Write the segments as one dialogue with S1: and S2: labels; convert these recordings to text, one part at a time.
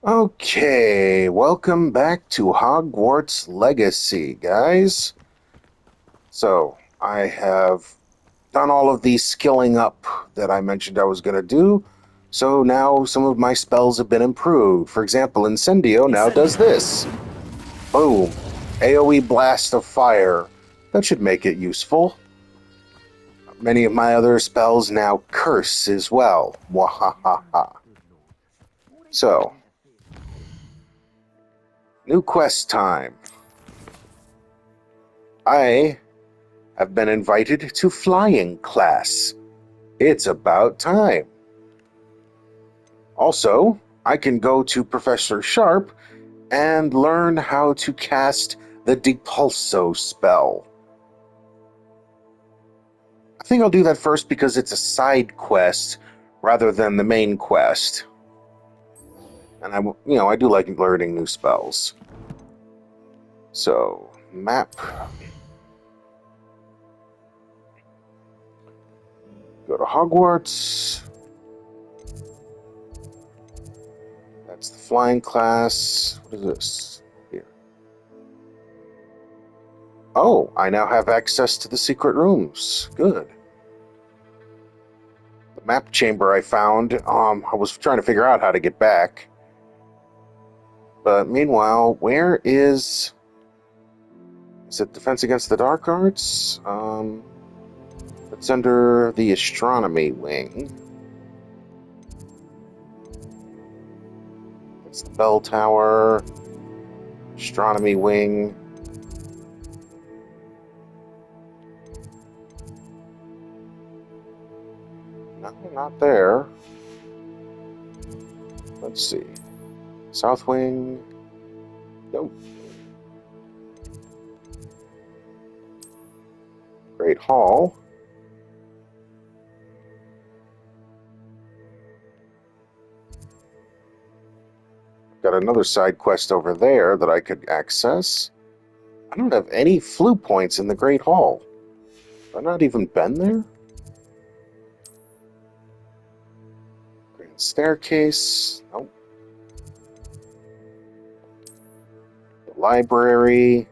S1: Okay, welcome back to Hogwarts Legacy, guys. So, I have done all of the skilling up that I mentioned I was going to do. So now some of my spells have been improved. For example, Incendio now does this. Boom. AoE blast of fire. That should make it useful. Many of my other spells now curse as well. Wahahaha. So, new quest time. I have been invited to flying class. It's about time. Also, I can go to Professor Sharp and learn how to cast the Depulso spell. I think I'll do that first because it's a side quest rather than the main quest. And I do like learning new spells. So, map. Go to Hogwarts. That's the flying class. What is this? Here. Oh, I now have access to the secret rooms. Good. The map chamber I found, I was trying to figure out how to get back. But meanwhile, where is... Is it Defense Against the Dark Arts? It's under the Astronomy Wing. It's the Bell Tower, Astronomy Wing. No, not there. Let's see. South Wing. Nope. Great Hall. Got another side quest over there that I could access. I don't have any flu points in the Great Hall. Have I not even been there? Grand Staircase. Nope. The library.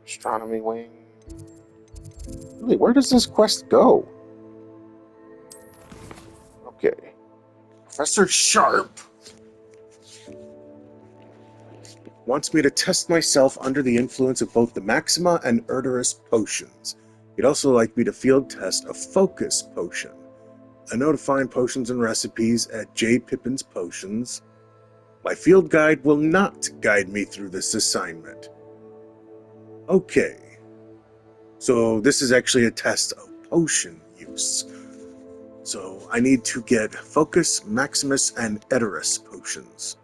S1: Astronomy Wing. Really, where does this quest go? Okay. Professor Sharp wants me to test myself under the influence of both the Maxima and Erderus potions. He'd also like me to field test a Focus potion. I know to find potions and recipes at J. Pippin's Potions. My field guide will not guide me through this assignment. Okay. So this is actually a test of potion use. So I need to get Focus, Maximus, and Erderus potions.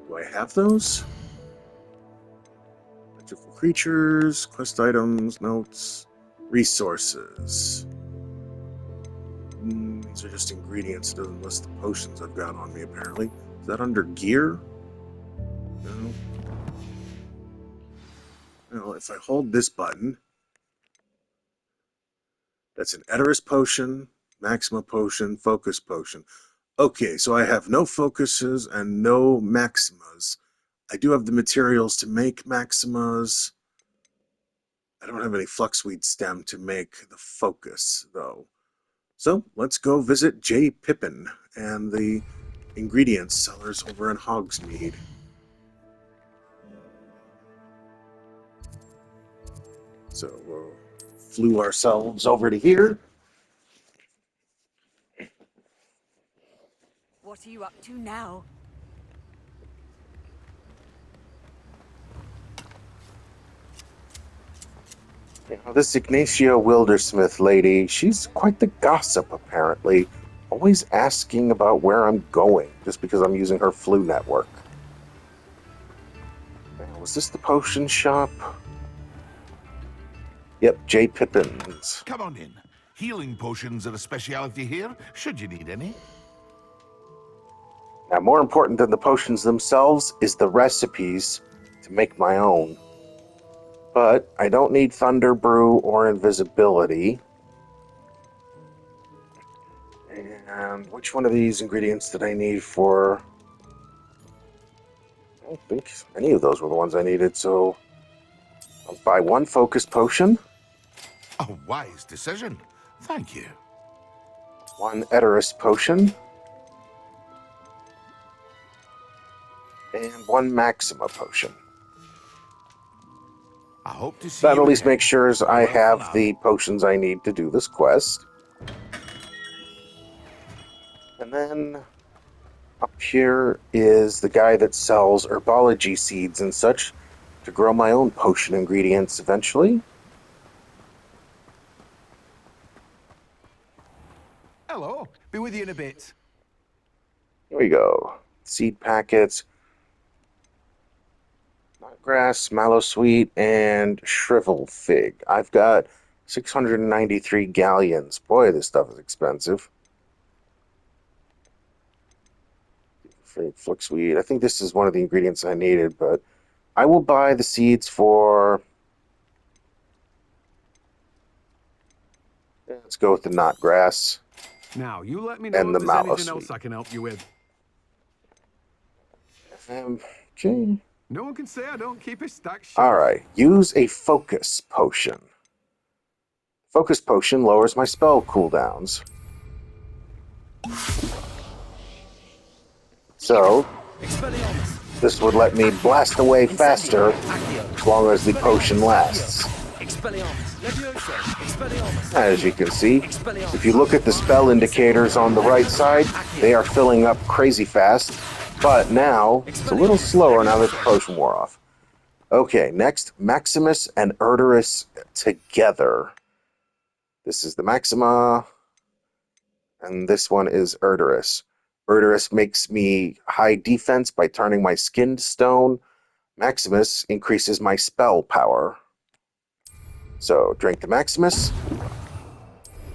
S1: Do I have those? Magical creatures, quest items, notes, resources. These are just ingredients. It doesn't list the potions I've got on me, apparently. Is that under gear? No. No, if I hold this button, that's an Eterus potion, Maxima potion, Focus potion. Okay, so I have no focuses and no Maximas. I do have the materials to make Maximas. I don't have any Fluxweed stem to make the Focus, though. So let's go visit J. Pippin and the ingredients sellers over in Hogsmeade. So we'll flew ourselves over to here.
S2: What are you up to now?
S1: This Ignatia Wildersmith lady, she's quite the gossip, apparently. Always asking about where I'm going, just because I'm using her flu network. Now, was this the potion shop? Yep, J. Pippin's.
S3: Come on in. Healing potions are a speciality here, should you need any.
S1: Now, more important than the potions themselves is the recipes to make my own. But I don't need Thunder Brew or Invisibility. And which one of these ingredients did I need for... I don't think any of those were the ones I needed, so I'll buy one Focus Potion,
S3: A wise decision. Thank you.
S1: one Eterus Potion, and one Maxima Potion.
S3: I hope to see
S1: That
S3: you
S1: at least
S3: again.
S1: makes sure I
S3: Farewell for
S1: have
S3: now.
S1: the potions I need to do this quest. And then up here is the guy that sells herbology seeds and such to grow my own potion ingredients eventually.
S4: Hello, be with you in a bit.
S1: Here we go. Seed packets, grass, mallow sweet, and shrivel fig. I've got 693 galleons. Boy, this stuff is expensive. Flickweed. I think this is one of the ingredients I needed, but I will buy the seeds for... Let's go with the knot grass
S4: Now, you let me know
S1: and
S4: if
S1: the
S4: there's
S1: mallow
S4: anything
S1: sweet.
S4: else I can help you with.
S1: Okay.
S4: No one can say I don't keep a stack shelf.
S1: All right. Use a focus potion. Focus potion lowers my spell cooldowns. So, this would let me blast away faster as long as the potion lasts. As you can see, if you look at the spell indicators on the right side, they are filling up crazy fast, but now it's a little slower now that the potion wore off. Okay, next, Maximus and Erderus together. This is the Maxima, and this one is Erderus. Erderus makes me high defense by turning my skin to stone. Maximus increases my spell power. So, drink the Maximus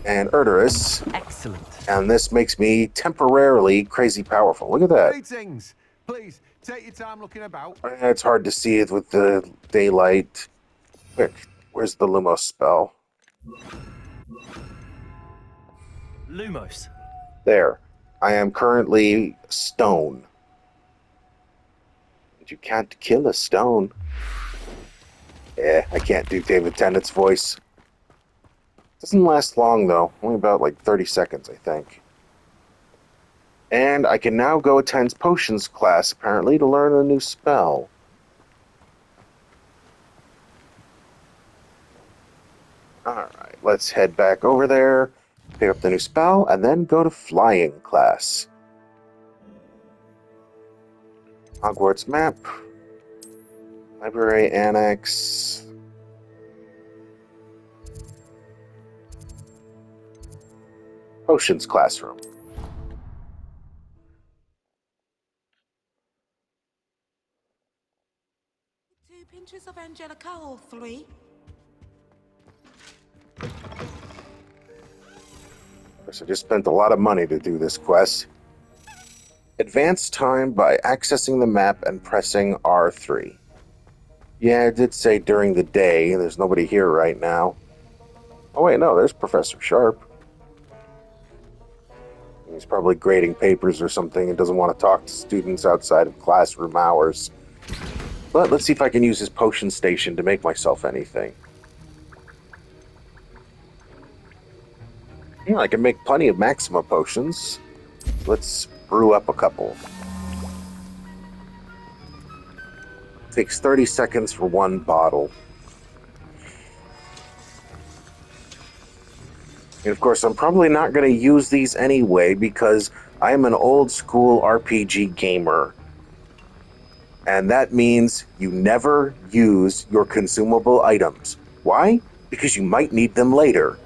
S1: and Erderus.
S5: Excellent.
S1: And this makes me temporarily crazy powerful. Look at that.
S4: Greetings. Please, take your time looking about.
S1: It's hard to see it with the daylight. Quick, where's the Lumos spell?
S5: Lumos.
S1: There. I am currently stone. But you can't kill a stone. I can't do David Tennant's voice. Doesn't last long, though. Only about, 30 seconds, I think. And I can now go attend Potions class, apparently, to learn a new spell. Alright, let's head back over there, pick up the new spell, and then go to Flying class. Hogwarts map. Library Annex. Potions classroom.
S2: 2 pinches of Angelica or 3?
S1: So I just spent a lot of money to do this quest. Advance time by accessing the map and pressing R3. Yeah, it did say during the day. There's nobody here right now. Oh wait, no, there's Professor Sharp. He's probably grading papers or something and doesn't want to talk to students outside of classroom hours. But let's see if I can use his potion station to make myself anything. Yeah, I can make plenty of Maxima potions. Let's brew up a couple. Takes 30 seconds for one bottle. And of course, I'm probably not going to use these anyway because I am an old school RPG gamer. And that means you never use your consumable items. Why? Because you might need them later.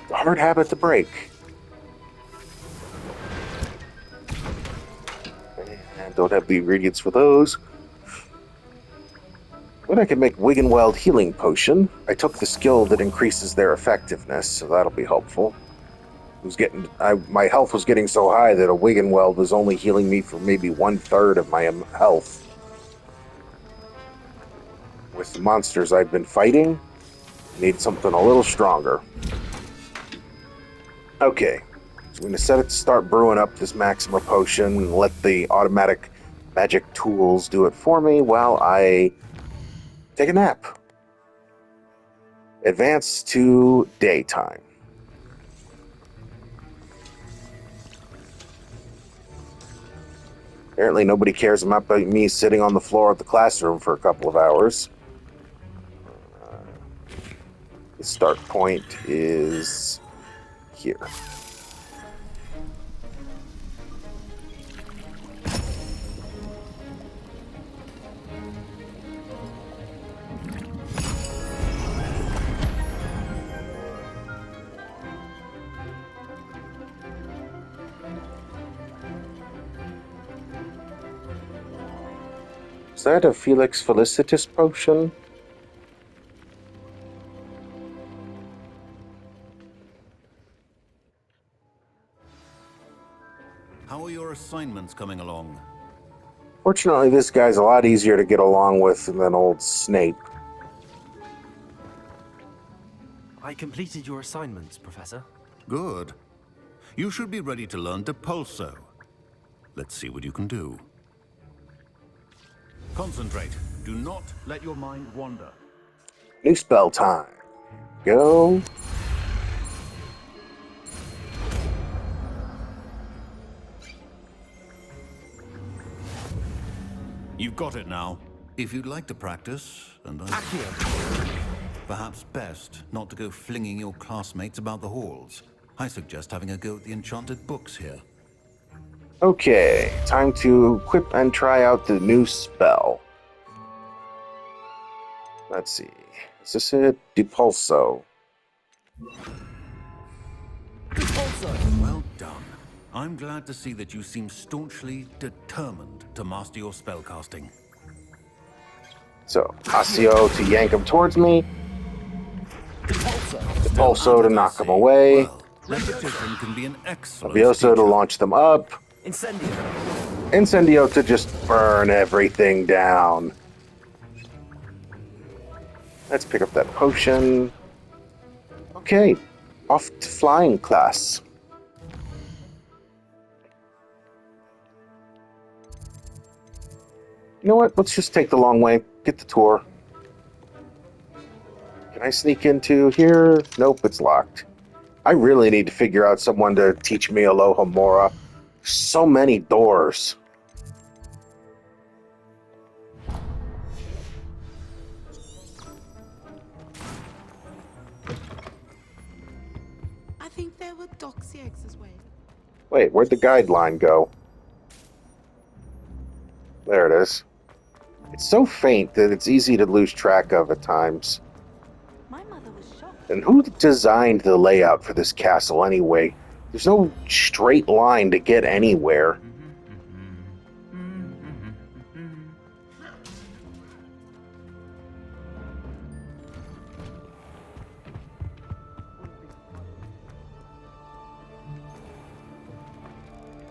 S1: It's a hard habit to break. And don't have the ingredients for those. But I can make Wiggenweld Healing Potion. I took the skill that increases their effectiveness, so that'll be helpful. My health was getting so high that a Wiggenweld was only healing me for maybe 1/3 of my health. with the monsters I've been fighting. Need something a little stronger. Okay, so I'm going to set it to start brewing up this Maxima potion and let the automatic magic tools do it for me while I take a nap. Advance to daytime. Apparently nobody cares about me sitting on the floor of the classroom for a couple of hours. The start point is here. Is that a Felix Felicitas potion?
S6: How are your assignments coming along?
S1: Fortunately, this guy's a lot easier to get along with than old Snape.
S5: I completed your assignments, Professor.
S6: Good. You should be ready to learn Depulso. Let's see what you can do. Concentrate. Do not let your mind wander.
S1: New spell time. Go.
S6: You've got it now. If you'd like to practice, and perhaps best not to go flinging your classmates about the halls. I suggest having a go at the enchanted books here.
S1: Okay, time to equip and try out the new spell. Let's see. Is this it? Depulso.
S6: Well done. I'm glad to see that you seem staunchly determined to master your spellcasting.
S1: So, Accio to yank him towards me. Depulso to knock him away.
S6: Well, repetition can be an excellent
S1: Levioso to
S6: teacher.
S1: launch them up.
S5: Incendio.
S1: Incendio to just burn everything down. Let's pick up that potion. Okay, off to flying class. You know what? Let's just take the long way. Get the tour. Can I sneak into here? Nope, it's locked. I really need to figure out someone to teach me Alohomora. So many doors.
S2: I think there were doxy eggs as well.
S1: Wait, where'd the guideline go? There it is. It's so faint that it's easy to lose track of at times.
S2: My mother was shocked.
S1: And who designed the layout for this castle anyway? There's no straight line to get anywhere.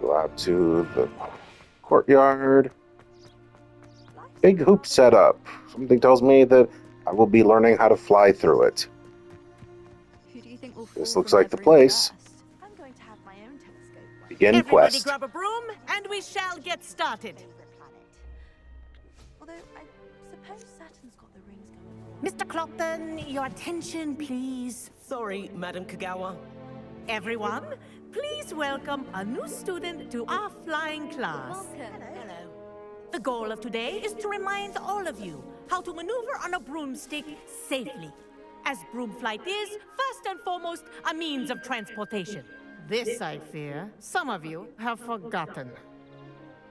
S1: Go out to the courtyard. Big hoop set up. Something tells me that I will be learning how to fly through it.
S7: Who do you think will
S1: This
S7: fall
S1: looks
S7: from
S1: like the
S7: their broom
S1: place.
S7: first? I'm going to have my own telescope.
S1: Begin
S8: Everybody
S1: quest.
S8: grab a broom, and we shall get started.
S7: Favorite planet. Although I suppose Saturn's got the rings going for it.
S8: Mr. Clockton, your attention, please.
S5: Sorry, Madam Kagawa.
S8: Everyone, please welcome a new student to our flying class.
S7: Welcome. Hello.
S8: The goal of today is to remind all of you how to maneuver on a broomstick safely, as broom flight is, first and foremost, a means of transportation. This, I fear, some of you have forgotten.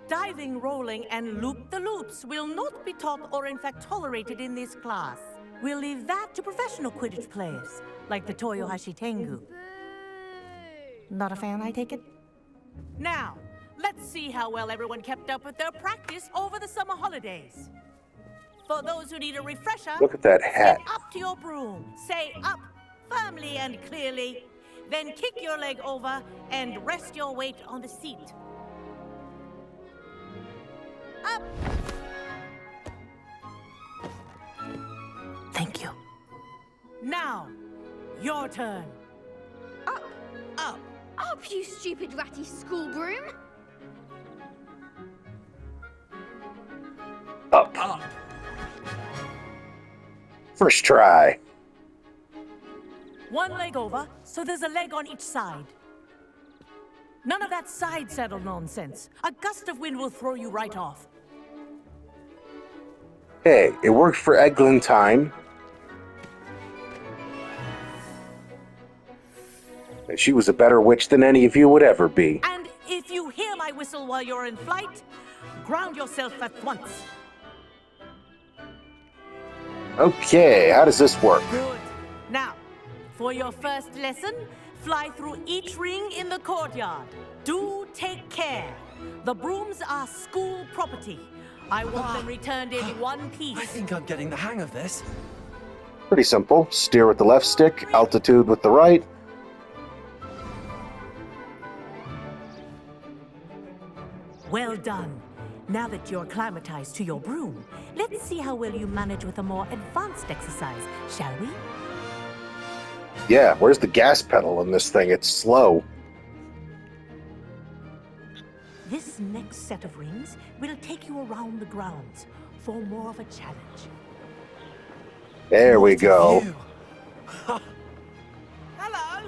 S8: Diving, rolling, and loop-the-loops will not be taught or in fact tolerated in this class. We'll leave that to professional Quidditch players, like the Toyohashi Tengu. Not a fan, I take it? Now, let's see how well everyone kept up with their practice over the summer holidays. For those who need a refresher,
S1: Look at that hat.
S8: step up to your broom. Say up firmly and clearly. Then kick your leg over and rest your weight on the seat. Up. Thank you. Now, your turn.
S7: Up, up, up, you stupid ratty school broom!
S1: Up. First try.
S8: One leg over, so there's a leg on each side. None of that side saddle nonsense. A gust of wind will throw you right off.
S1: Hey, it worked for Eglantine. And she was a better witch than any of you would ever be.
S8: And if you hear my whistle while you're in flight, ground yourself at once.
S1: Okay, how does this work?
S8: Good. Now, for your first lesson, fly through each ring in the courtyard. Do take care. The brooms are school property. I want them returned in one piece.
S5: I think I'm getting the hang of this.
S1: Pretty simple. Steer with the left stick, altitude with the right.
S8: Well done. Now that you're acclimatized to your broom, let's see how well you manage with a more advanced exercise, shall we?
S1: Yeah, where's the gas pedal in this thing? It's slow.
S8: This next set of rings will take you around the grounds for more of a challenge.
S1: There we go.
S5: Phew.
S9: Hello.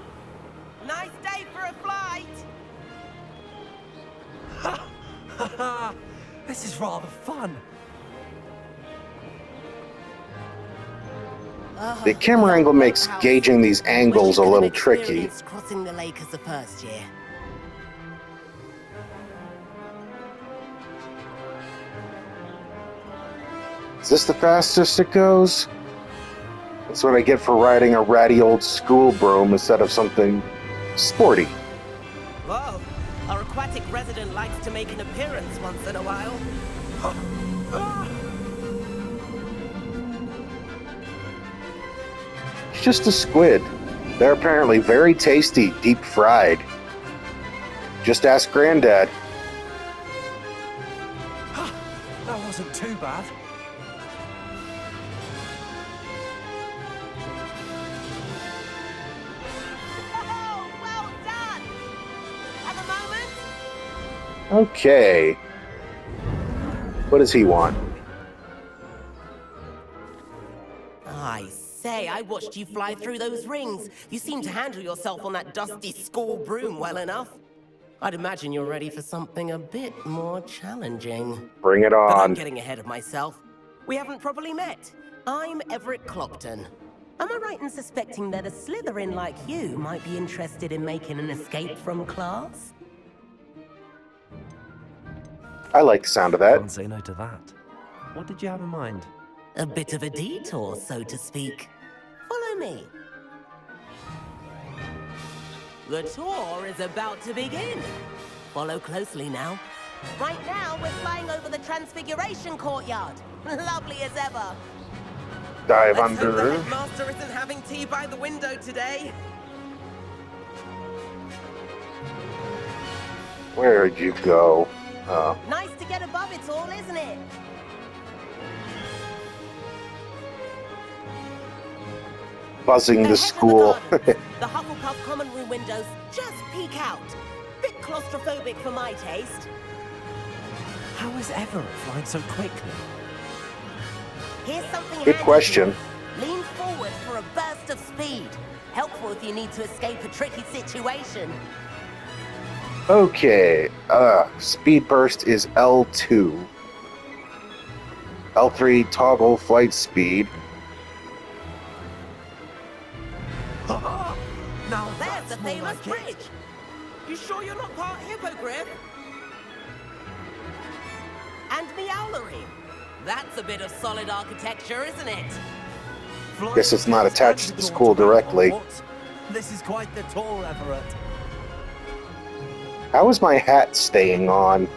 S9: Nice day for a flight.
S5: This is rather fun.
S1: The camera angle makes gauging these angles a little tricky.
S9: Crossing the lake as the first year.
S1: Is this the fastest it goes? That's what I get for riding a ratty old school broom instead of something sporty.
S9: Whoa. Our aquatic resident likes to make an appearance once in a while.
S1: It's just a squid. They're apparently very tasty, deep fried. Just ask Granddad.
S5: That wasn't too bad.
S9: Oh, well done. Have a moment?
S1: Okay. What does he want?
S9: I say, I watched you fly through those rings. You seem to handle yourself on that dusty school broom well enough. I'd imagine you're ready for something a bit more challenging.
S1: Bring it
S9: But I'm
S1: on.
S9: getting ahead of myself. We haven't properly met. I'm Everett Clopton. Am I right in suspecting that a Slytherin like you might be interested in making an escape from class?
S1: I like the sound of that.
S5: Can't say no to that. What did you have in mind?
S9: A bit of a detour, so to speak. Follow me. The tour is about to begin. Follow closely now. Right now, we're flying over the Transfiguration Courtyard. Lovely as ever.
S1: Dive
S9: Let's hope the
S1: under.
S9: headmaster isn't having tea by the window today.
S1: Where'd you go?
S9: Nice to get above it all, isn't it?
S1: Buzzing the
S9: Ahead
S1: school.
S9: of the gardens, the Hufflepuff common room windows just peek out. Bit claustrophobic for my taste.
S5: How is Everett flying so quickly?
S9: Here's something
S1: Good
S9: handy
S1: question.
S9: to you. Lean forward for a burst of speed. Helpful if you need to escape a tricky situation.
S1: Okay. Speed burst is L2. L3 toggle flight speed.
S5: Now
S9: There's the
S5: that's more
S9: famous
S5: like it.
S9: bridge. You sure you're not part hippogriff? And meowlery. That's a bit of solid architecture, isn't it?
S5: Flying
S1: Guess it's not
S5: past
S1: attached to
S5: and
S1: the
S5: door
S1: school
S5: to
S1: directly.
S5: Hogwarts. This is quite the tour, Everett.
S1: How is my hat staying on?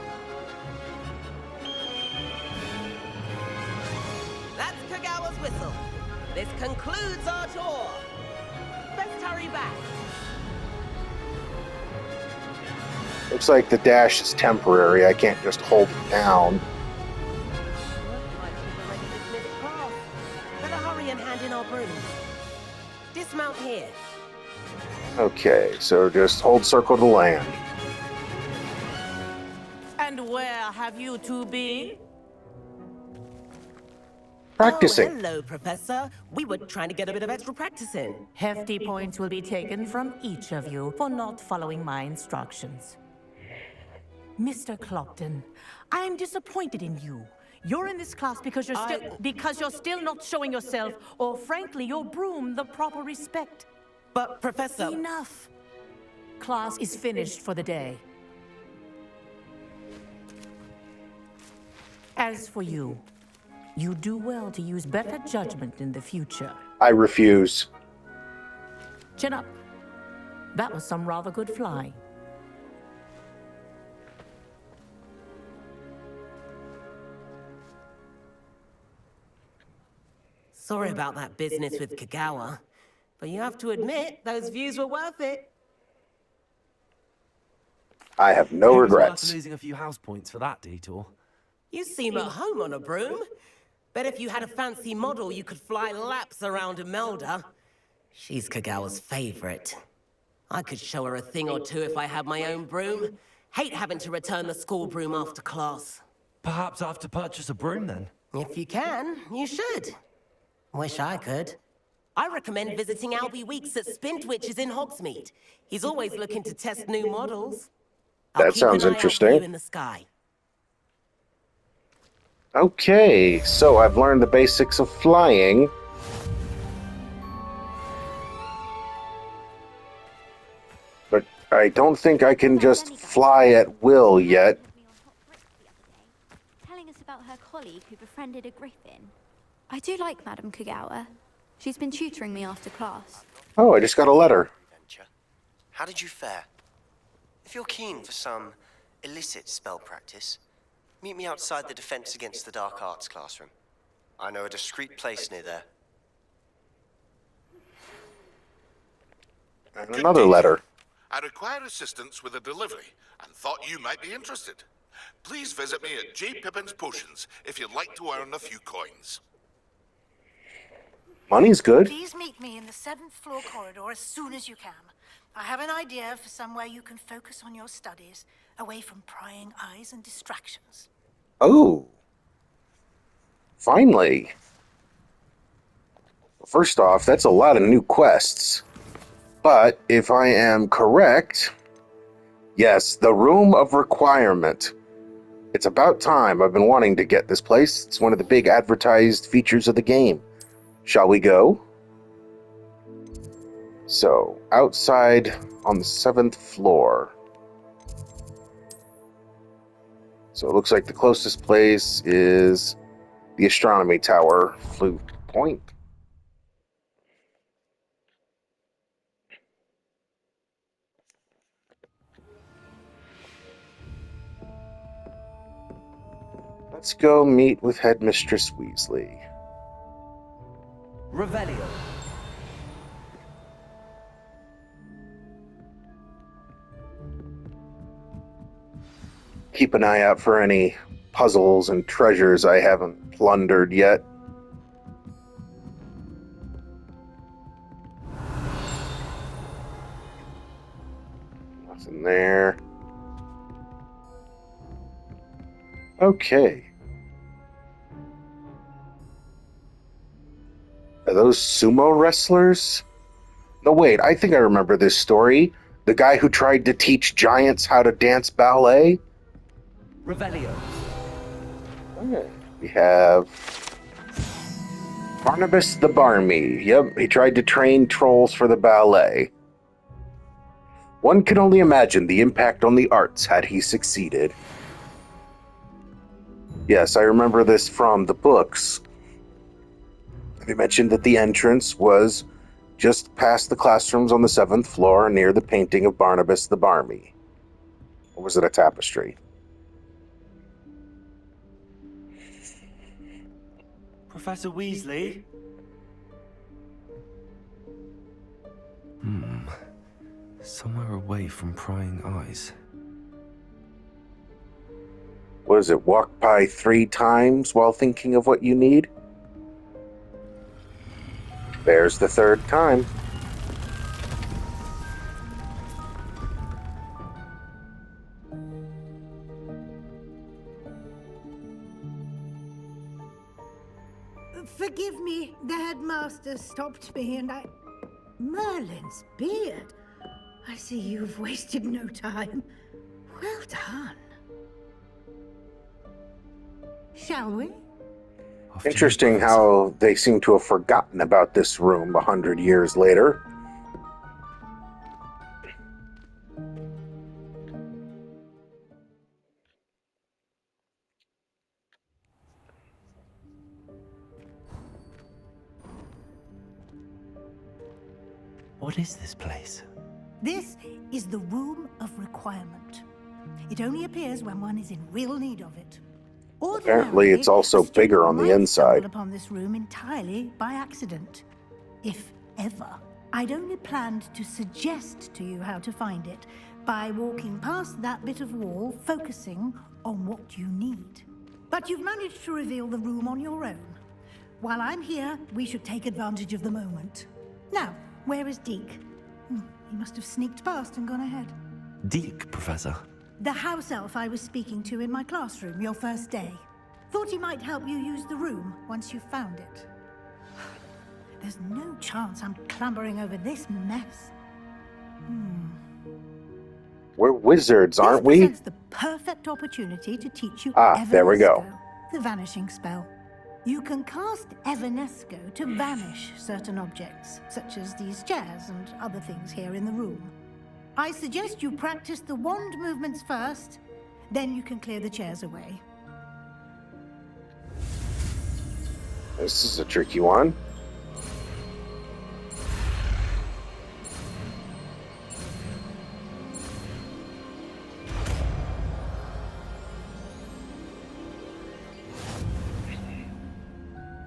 S9: That's Kagawa's whistle. This concludes our tour. Let's hurry back.
S1: Looks like the dash is temporary. I can't just hold it down.
S9: Looks like we've already dismissed class. Better hurry and hand in our brooms. Dismount here.
S1: Okay, so just hold circle to land.
S8: And where have you two been?
S1: Practicing.
S9: Oh, hello, Professor. We were trying to get a bit of extra practice in.
S8: Hefty points will be taken from each of you for not following my instructions. Mr. Clopton, I am disappointed in you. You're in this class because you're still not showing yourself, or frankly, your broom the proper respect.
S9: But, Professor...
S8: Enough. Class is finished for the day. As for you, you do well to use better judgment in the future.
S1: I refuse.
S8: Chin up. That was some rather good flying.
S9: Sorry about that business with Kagawa, but you have to admit, those views were worth it.
S1: I have no
S5: It was worth
S1: regrets.
S5: losing a few house points for that detour.
S9: You seem at home on a broom. Bet if you had a fancy model, you could fly laps around Imelda. She's Kagawa's favorite. I could show her a thing or two if I had my own broom. Hate having to return the school broom after class.
S5: Perhaps I have to purchase a broom then?
S9: If you can, you should. Wish I could. I recommend visiting Albie Weeks at Spintwitches in Hogsmeade. He's always looking to test new models. I'll
S1: That
S9: keep an
S1: sounds
S9: eye out for
S1: interesting.
S9: you in the sky.
S1: Okay, so I've learned the basics of flying. But I don't think I can just fly at will yet.
S7: Telling us about her colleague who befriended a griffin. I do like Madame Kagawa. She's been tutoring me after class.
S1: Oh, I just got a letter.
S10: Adventure. How did you fare? If you're keen for some illicit spell practice, meet me outside the Defense Against the Dark Arts classroom. I know a discreet place near there.
S1: And
S3: Good
S1: another
S3: teacher.
S1: letter.
S3: I require assistance with a delivery and thought you might be interested. Please visit me at J. Pippin's Potions if you'd like to earn a few coins.
S1: Money's good.
S11: Please meet me in the 7th floor corridor as soon as you can. I have an idea for somewhere you can focus on your studies, away from prying eyes and distractions.
S1: Oh. Finally. First off, that's a lot of new quests. But if I am correct, yes, the Room of Requirement. It's about time. I've been wanting to get this place. It's one of the big advertised features of the game. Shall we go? So, outside on the 7th floor. So it looks like the closest place is the Astronomy Tower, Flute Point. Let's go meet with Headmistress Weasley.
S5: Revelio.
S1: Keep an eye out for any puzzles and treasures I haven't plundered yet. Nothing there. Okay. Are those sumo wrestlers? No, wait, I think I remember this story. The guy who tried to teach giants how to dance ballet?
S5: Revelio.
S1: Okay. We have Barnabas the Barmy. Yep, he tried to train trolls for the ballet. One can only imagine the impact on the arts had he succeeded. Yes, I remember this from the books. They mentioned that the entrance was just past the classrooms on the 7th floor near the painting of Barnabas the Barmy. Or was it a tapestry?
S5: Professor Weasley? Somewhere away from prying eyes.
S1: What is it, walk by 3 times while thinking of what you need? There's the third time.
S11: Forgive me, the headmaster stopped me and I... Merlin's beard. I see you've wasted no time. Well done. Shall we?
S1: Interesting how they seem to have forgotten about this room 100 years later.
S5: What is this place?
S11: This is the Room of Requirement. It only appears when one is in real need of it.
S1: Apparently, it's also bigger on the inside.
S11: Stumbled upon this room entirely by accident, if ever. I'd only planned to suggest to you how to find it by walking past that bit of wall, focusing on what you need. But you've managed to reveal the room on your own. While I'm here, we should take advantage of the moment. Now, where is Deke? He must have sneaked past and gone ahead.
S5: Deke, Professor.
S11: The house elf I was speaking to in my classroom your first day. Thought he might help you use the room once you found it. There's no chance I'm clambering over this mess.
S1: We're wizards, aren't we?
S11: This presents the perfect opportunity to teach you
S1: there we go.
S11: the vanishing spell. You can cast Evanesco to vanish certain objects, such as these chairs and other things here in the room. I suggest you practice the wand movements first, then you can clear the chairs away.
S1: This is a tricky one.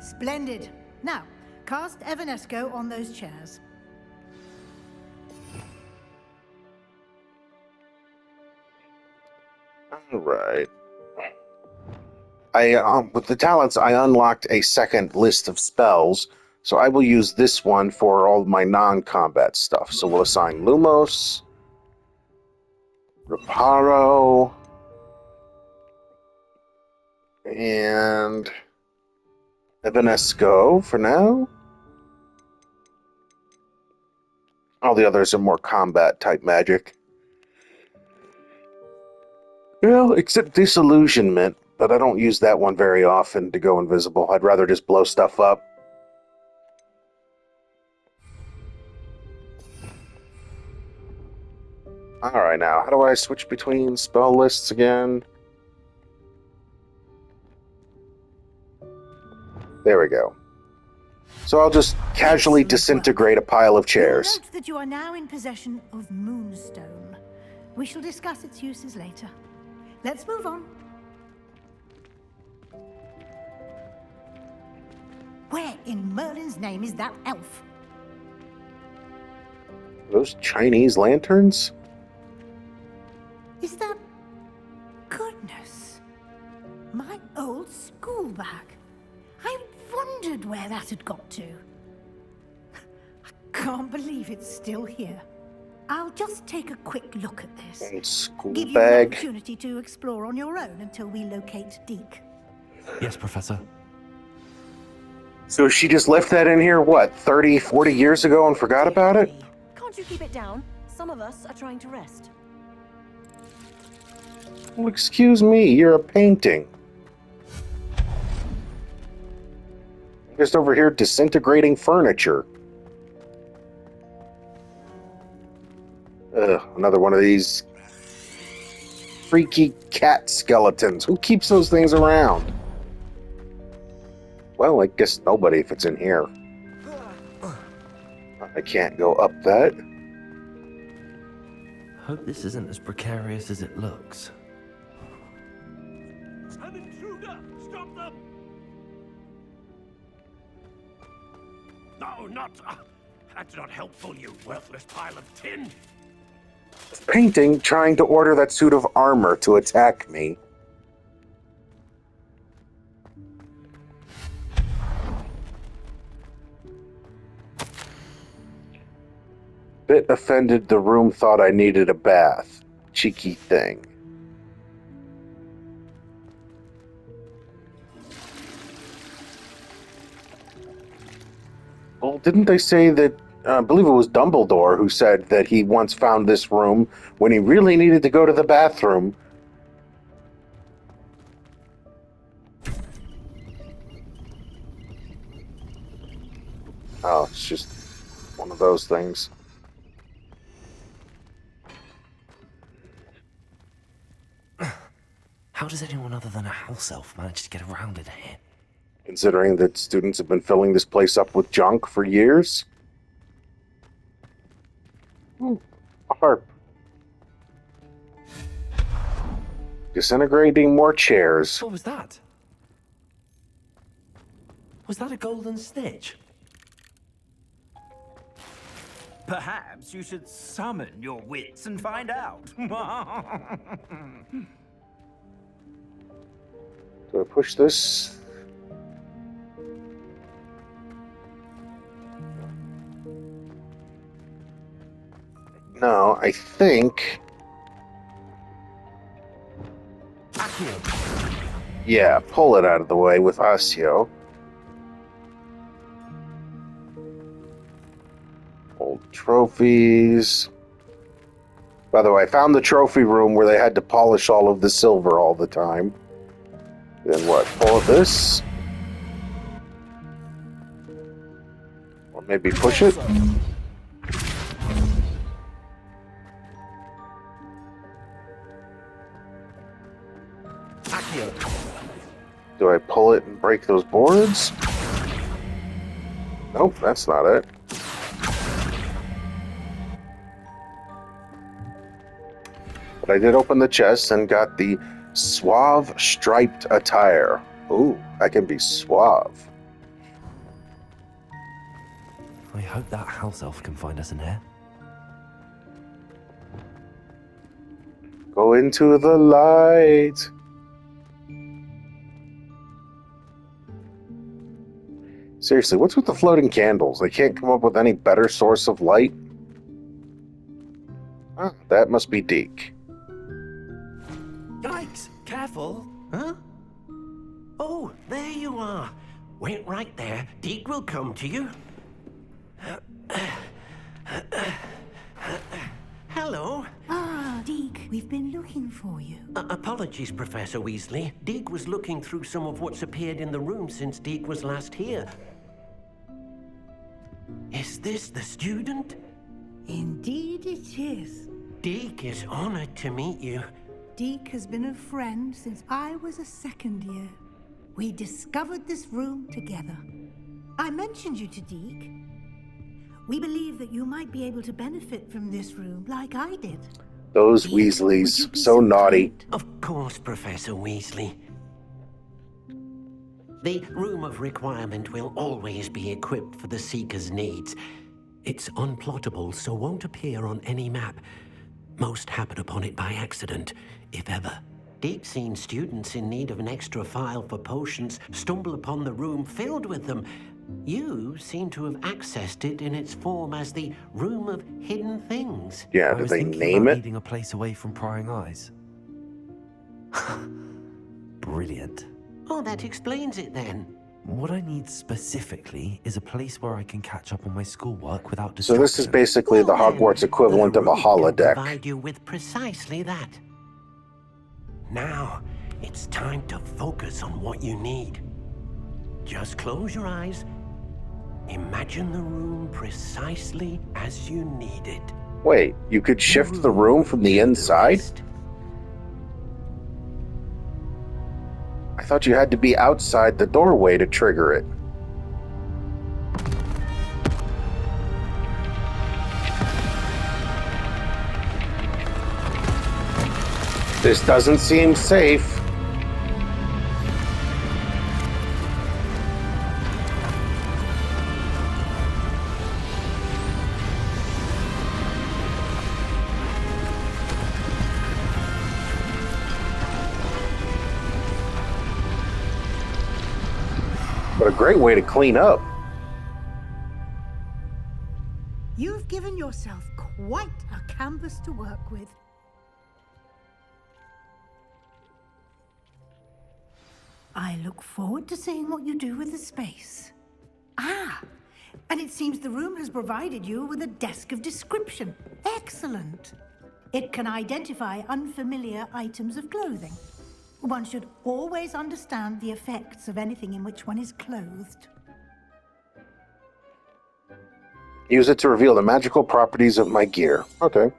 S11: Splendid. Now, cast Evanesco on those chairs.
S1: All right. With the talents, I unlocked a second list of spells, so I will use this one for all my non-combat stuff. So we'll assign Lumos, Reparo, and Evanesco for now. All the others are more combat-type magic. Well, except Disillusionment, but I don't use that one very often to go invisible. I'd rather just blow stuff up. Alright, now, how do I switch between spell lists again? There we go. So I'll just casually disintegrate a pile of chairs.
S11: Note that you are now in possession of Moonstone. We shall discuss its uses later. Let's move on. Where in Merlin's name is that elf?
S1: Those Chinese lanterns?
S11: Is that... Goodness. My old school bag. I wondered where that had got to. I can't believe it's still here. I'll just take a quick look at this.
S1: And school
S11: Give you
S1: bag.
S11: an opportunity to explore on your own until we locate Deke.
S5: Yes, Professor.
S1: So she just left that in here, what, 30, 40 years ago and forgot about it?
S12: Can't you keep it down? Some of us are trying to rest.
S1: Well, excuse me, you're a painting. I'm just over here disintegrating furniture. Another one of these freaky cat skeletons. Who keeps those things around? Well, I guess nobody if it's in here. I can't go up that.
S5: Hope this isn't as precarious as it looks.
S13: An intruder! Stop them! No, not... that's not helpful, you worthless pile of tin!
S1: Painting trying to order that suit of armor to attack me. Bit offended the room thought I needed a bath. Cheeky thing. Well, didn't they say that, I believe it was Dumbledore who said that he once found this room when he really needed to go to the bathroom? Oh, it's just one of those things.
S5: How does anyone other than a house elf manage to get around in here?
S1: Considering that students have been filling this place up with junk for years? Ooh, a harp. Disintegrating more chairs.
S5: What was that? Was that a golden snitch?
S13: Perhaps you should summon your wits and find out.
S1: Do I push this? No, I think... Yeah, pull it out of the way with Asio. Old trophies. By the way, I found the trophy room where they had to polish all of the silver all the time. Then what? Pull this? Or maybe push it? Do I pull it and break those boards? Nope, that's not it. But I did open the chest and got the suave striped attire. Ooh, I can be suave.
S5: I hope that house elf can find us in here.
S1: Go into the light. Seriously, what's with the floating candles? They can't come up with any better source of light? Ah, that must be Deke.
S13: Yikes! Careful! Huh? Oh, there you are. Wait right there. Deke will come to you. Hello.
S11: Ah, Deke, we've been looking for you.
S13: Apologies, Professor Weasley. Deke was looking through some of what's appeared in the room since Deke was last here. Is this the student?
S11: Indeed it is.
S13: Deke is honored to meet you.
S11: Deke has been a friend since I was a second year. We discovered this room together. I mentioned you to Deke. We believe that you might be able to benefit from this room like I did.
S1: Those Weasleys, so naughty.
S13: Of course, Professor Weasley. The Room of Requirement will always be equipped for the Seeker's needs. It's unplottable, so won't appear on any map. Most happen upon it by accident, if ever. Deke's seen students in need of an extra file for potions stumble upon the room filled with them. You seem to have accessed it in its form as the Room of Hidden Things.
S1: Yeah,
S5: I
S1: did
S5: was
S1: they
S5: thinking
S1: name
S5: about
S1: it?
S5: needing a place away from prying eyes. Brilliant.
S13: Oh, that explains it then.
S5: What I need specifically is a place where I can catch up on my schoolwork without
S1: So
S5: distraction.
S1: this is basically the Hogwarts equivalent of a holodeck.
S13: Provide you with precisely that. Now, it's time to focus on what you need. Just close your eyes. Imagine the room precisely as you need it.
S1: Wait, you could shift the room from the inside? I thought you had to be outside the doorway to trigger it. This doesn't seem safe. But a great way to clean up.
S11: You've given yourself quite a canvas to work with. I look forward to seeing what you do with the space. Ah, and it seems the room has provided you with a desk of description. Excellent. It can identify unfamiliar items of clothing. One should always understand the effects of anything in which one is clothed.
S1: Use it to reveal the magical properties of my gear. Okay.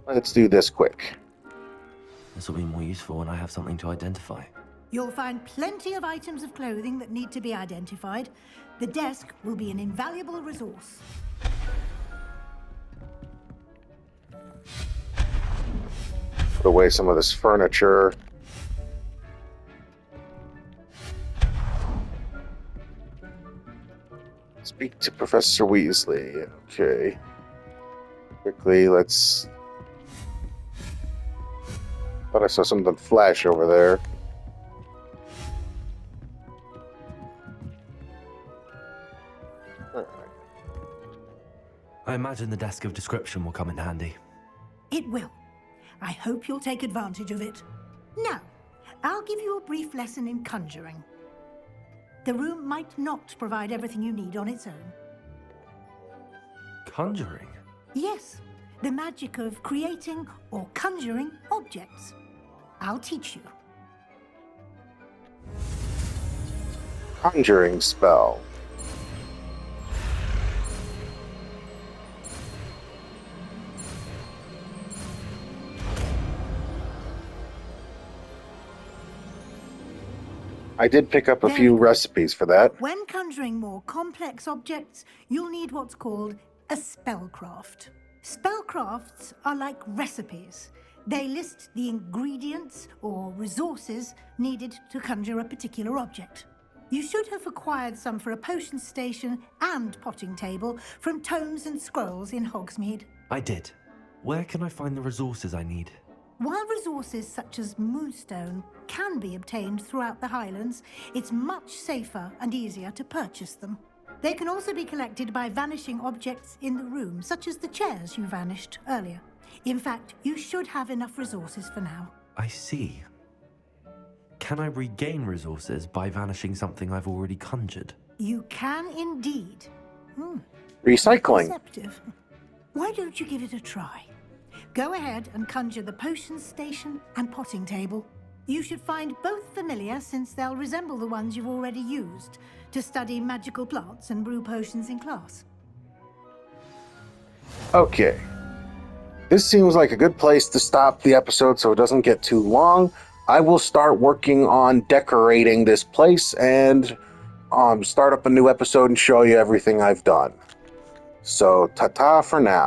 S1: Let's do this quick.
S5: This will be more useful when I have something to identify.
S11: You'll find plenty of items of clothing that need to be identified. The desk will be an invaluable resource.
S1: Put away some of this furniture. Speak to Professor Weasley. Okay. Quickly, let's... Thought I saw something flash over there.
S5: I imagine the desk of description will come in handy.
S11: It will. I hope you'll take advantage of it. Now, I'll give you a brief lesson in conjuring. The room might not provide everything you need on its own.
S5: Conjuring?
S11: Yes, the magic of creating or conjuring objects. I'll teach you.
S1: Conjuring spell. I did pick up a few recipes for that.
S11: When conjuring more complex objects, you'll need what's called a spellcraft. Spellcrafts are like recipes. They list the ingredients or resources needed to conjure a particular object. You should have acquired some for a potion station and potting table from tomes and scrolls in Hogsmeade.
S5: I did. Where can I find the resources I need?
S11: While resources such as moonstone can be obtained throughout the Highlands, it's much safer and easier to purchase them. They can also be collected by vanishing objects in the room, such as the chairs you vanished earlier. In fact, you should have enough resources for now.
S5: I see. Can I regain resources by vanishing something I've already conjured?
S11: You can indeed.
S1: Recycling.
S11: Perceptive. Why don't you give it a try? Go ahead and conjure the potion station and potting table. You should find both familiar, since they'll resemble the ones you've already used to study magical plants and brew potions in class.
S1: Okay. This seems like a good place to stop the episode so it doesn't get too long. I will start working on decorating this place and start up a new episode and show you everything I've done. So, ta-ta for now.